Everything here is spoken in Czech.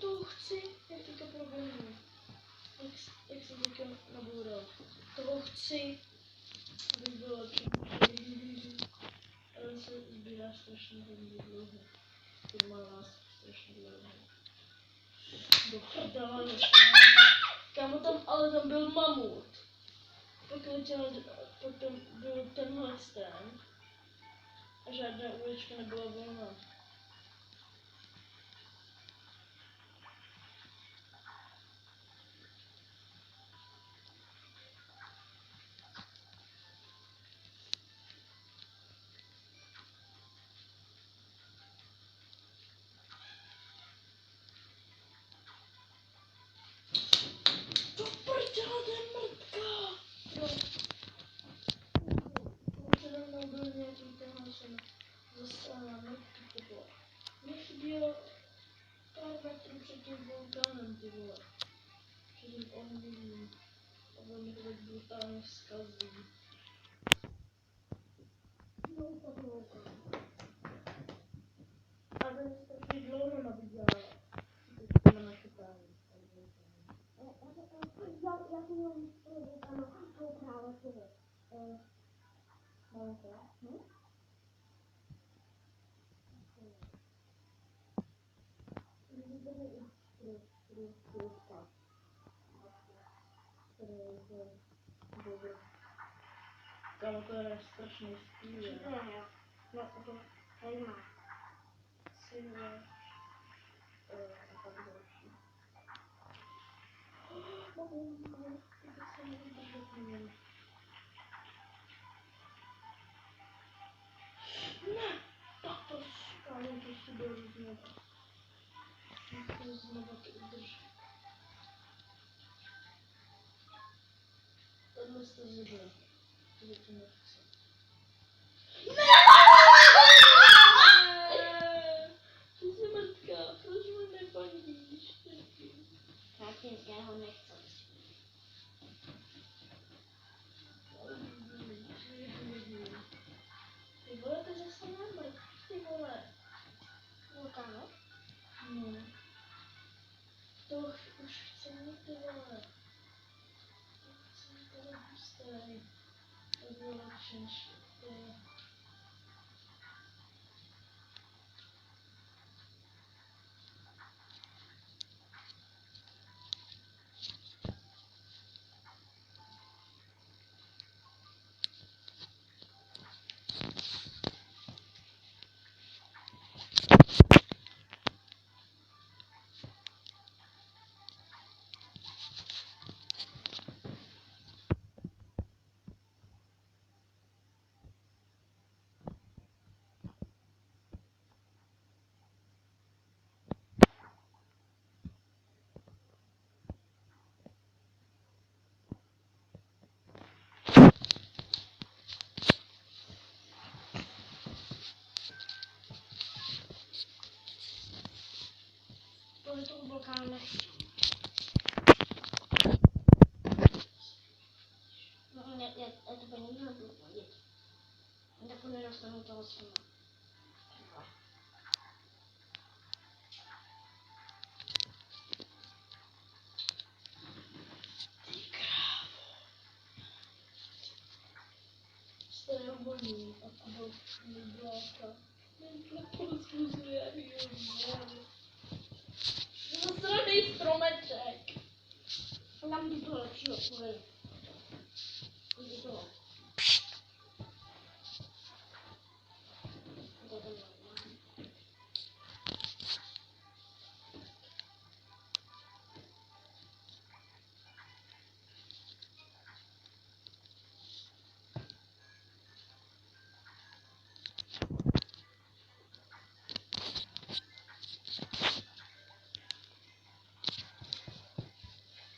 toho chci, jak teďka proběhnu. Jak jsem teďka naboural. Toho chci, abych byl lepší. Ale se sbírá strašně hodně dlouho. To má nás strašně dlouho. Do prdele nešlo. Kámo tam, ale tam byl mamut. Pak letěl, potom byl tenhle ten. A žádná ulička nebyla volná. To prdele, to je mrtka! Přede mnou byl nějaký tenhle jsem zasraná mrtky, ty vole. Mě chybělo pár metrů před tím vulkánem, ty vole. Před tím ohněm. A byl mi to tak brutálně vzkazí. No, to vulkán. A ten strašně dlouho nabíjala. Teď jsme na chytání. Já jsem měl vulkánu, to právě tyhle. Máme to? Kámo, to je strašný styl. No, to tady má. Silver. A tak další. Mohu, to se mi vydržet nevím. Ne! Tak to kámo, to si jdu znovu. Musím znovu to udržet. Tohle jste zjebli. To je to nechce. Ty jsi mrtka, proč mi nepandíš? Já ho nechci. Ty vole, to je zase nemrt, ty vole. Vulkáno? No. To už chce mít, ty vole. To chce mít tady hustý. To bylo lepší než ty. Tohle toho vulkánu nechci. No, já to paní nebudu vidět. Tak nedostanu toho sama. Ty krávo. Jste neumorný a Kubo nebláka. Nebyla pozvuzuje, jo, zasranej stromeček. Tam by bylo lepšího,